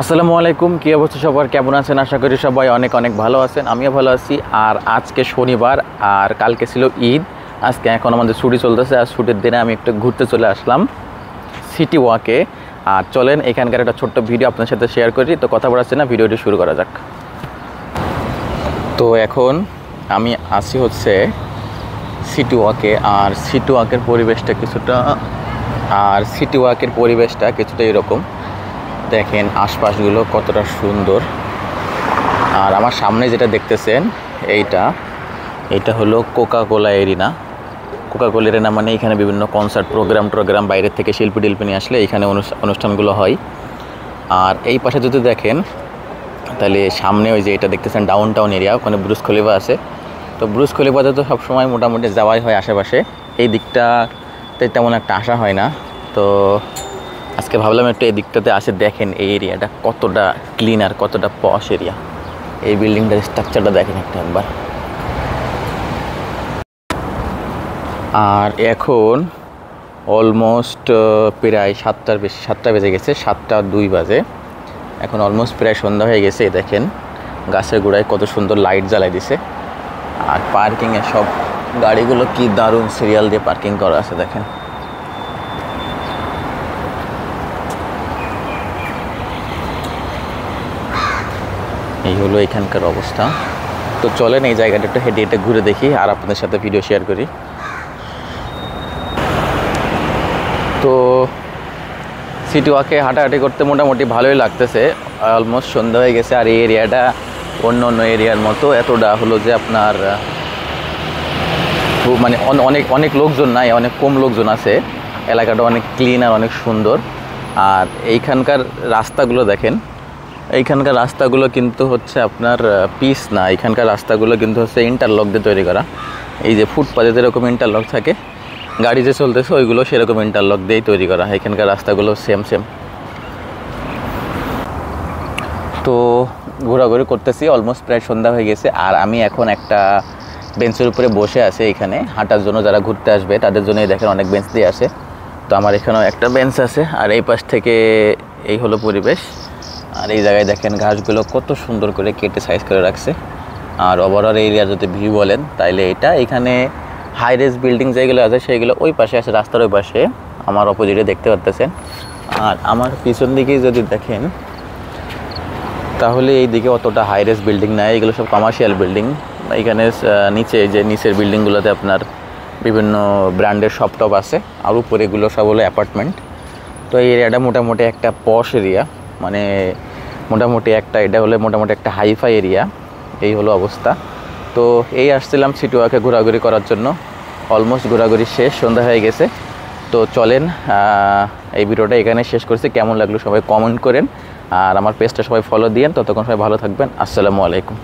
আসসালামু আলাইকুম। কী অবস্থা সবার, কেমন আছেন? আশা করি সবাই অনেক অনেক ভালো আছেন, আমিও ভালো আছি। আর আজকে শনিবার আর কালকে ছিল ঈদ। আজকে এখন আমাদের ছুটি চলতেছে, আর ছুটির দিনে আমি একটু ঘুরতে চলে আসলাম সিটি ওয়াকে। আর চলেন এখানকার একটা ছোট্ট ভিডিও আপনার সাথে শেয়ার করি। তো কথা বলাচ্ছে না, ভিডিওটি শুরু করা যাক। তো এখন আমি আসি হচ্ছে সিটি ওয়াকে। আর সিটি ওয়াকের পরিবেশটা কিছুটা এরকম। দেখেন আশপাশগুলো কতটা সুন্দর। আর আমার সামনে যেটা দেখতেছেন এইটা হলো কোকা-কোলা এরিনা। কোকা-কোলা এরিনা মানে এখানে বিভিন্ন কনসার্ট প্রোগ্রাম বাইরের থেকে শিল্পী নিয়ে আসলে এখানে অনুষ্ঠানগুলো হয়। আর এই পাশে যদি দেখেন তাহলে সামনে ওই যে এটা দেখতেছেন ডাউন টাউন এরিয়া, ওখানে ব্রুজ খলিফা আছে। তো ব্রুজ খলিফাতে তো সবসময় মোটামুটি যাওয়াই হয় আশেপাশে, এই দিকটাতে তেমন একটা আসা হয় না। তো আজকে ভাবলাম একটু এই দিকটাতে আসে। দেখেন এই এরিয়াটা কতটা ক্লিন আর কতটা পশ এরিয়া। এই বিল্ডিংটার স্ট্রাকচারটা দেখেন একবার। আর এখন অলমোস্ট প্রায় 7টা বেজে গেছে, 7:02 বাজে। এখন অলমোস্ট প্রায় সন্ধ্যা হয়ে গেছে। দেখেন গাছের গোড়ায় কত সুন্দর লাইট জ্বালাই দিছে। আর পার্কিংয়ে সব গাড়িগুলো কি দারুণ সিরিয়াল দিয়ে পার্কিং করা আছে দেখেন। এই হলো এখানকার অবস্থা। তো চলেন এই জায়গাটা একটু হেঁটে ঘুরে দেখি আর আপনাদের সাথে ভিডিও শেয়ার করি। তো সিটি ওয়াকে হাঁটাহাঁটি করতে মোটামুটি ভালোই লাগতেছে। অলমোস্ট সন্ধ্যা হয়ে গেছে। আর এই এরিয়াটা অন্য এরিয়ার মতো এতটা হলো যে আপনার মানে অনেক লোকজন নাই, অনেক কম লোকজন আছে। এলাকাটা অনেক ক্লিন আর অনেক সুন্দর। আর এইখানকার রাস্তাগুলো দেখেন, এইখানকার রাস্তাগুলো কিন্তু হচ্ছে আপনার পিচ না, এইখানকার রাস্তাগুলো কিন্তু হচ্ছে ইন্টারলক দিয়ে তৈরি করা। এই যে ফুটপাতে যেরকম ইন্টারলক থাকে, গাড়ি যে চলতেছে ওইগুলো সেরকম ইন্টারলক দিয়েই তৈরি করা। এখানকার রাস্তাগুলো সেম। তো ঘোরাঘুরি করতেছি, অলমোস্ট প্রায় সন্ধ্যা হয়ে গেছে। আর আমি এখন একটা বেঞ্চের উপরে বসে আছি। এখানে হাঁটার জন্য যারা ঘুরতে আসবে তাদের জন্যই দেখেন অনেক বেঞ্চ দিয়ে আসে। তো আমার এখানেও একটা বেঞ্চ আছে। আর এই পাশ থেকে এই হলো পরিবেশ। আর এই জায়গায় দেখেন ঘাসগুলো কত সুন্দর করে কেটে সাইজ করে রাখছে। আর ওভারঅল এরিয়ার যদি ভিউ বলেন তাইলে এখানে হাই রেজ বিল্ডিং যেগুলো আছে সেগুলো ওই পাশে আছে, রাস্তার ওই পাশে আমার অপোজিটে দেখতে পাচ্ছেন। আর আমার পিছন দিকে যদি দেখেন তাহলে এই দিকে অতটা হাই রেজ বিল্ডিং নাই, এগুলো সব কমার্শিয়াল বিল্ডিং। এখানে নিচের বিল্ডিংগুলোতে আপনার বিভিন্ন ব্র্যান্ডের শপ আছে। আর উপরে এগুলো সব হলো অ্যাপার্টমেন্ট। তো এই এরিয়াটা মোটামুটি একটা পশ এরিয়া, মানে এটা হলো মোটামুটি একটা হাইফাই এরিয়া। এই হলো অবস্থা। তো এই আসছিলাম সিটি ওয়াকে ঘোরাঘুরি করার জন্য। অলমোস্ট ঘোরাঘুরি শেষ, সন্ধ্যা হয়ে গেছে। তো চলেন এই ভিডিওটা এখানে শেষ করছি। কেমন লাগলো সবাই কমেন্ট করেন। আর আমার পেজটা সবাই ফলো দিয়েন। ততক্ষণ সবাই ভালো থাকবেন। আসসালামু আলাইকুম।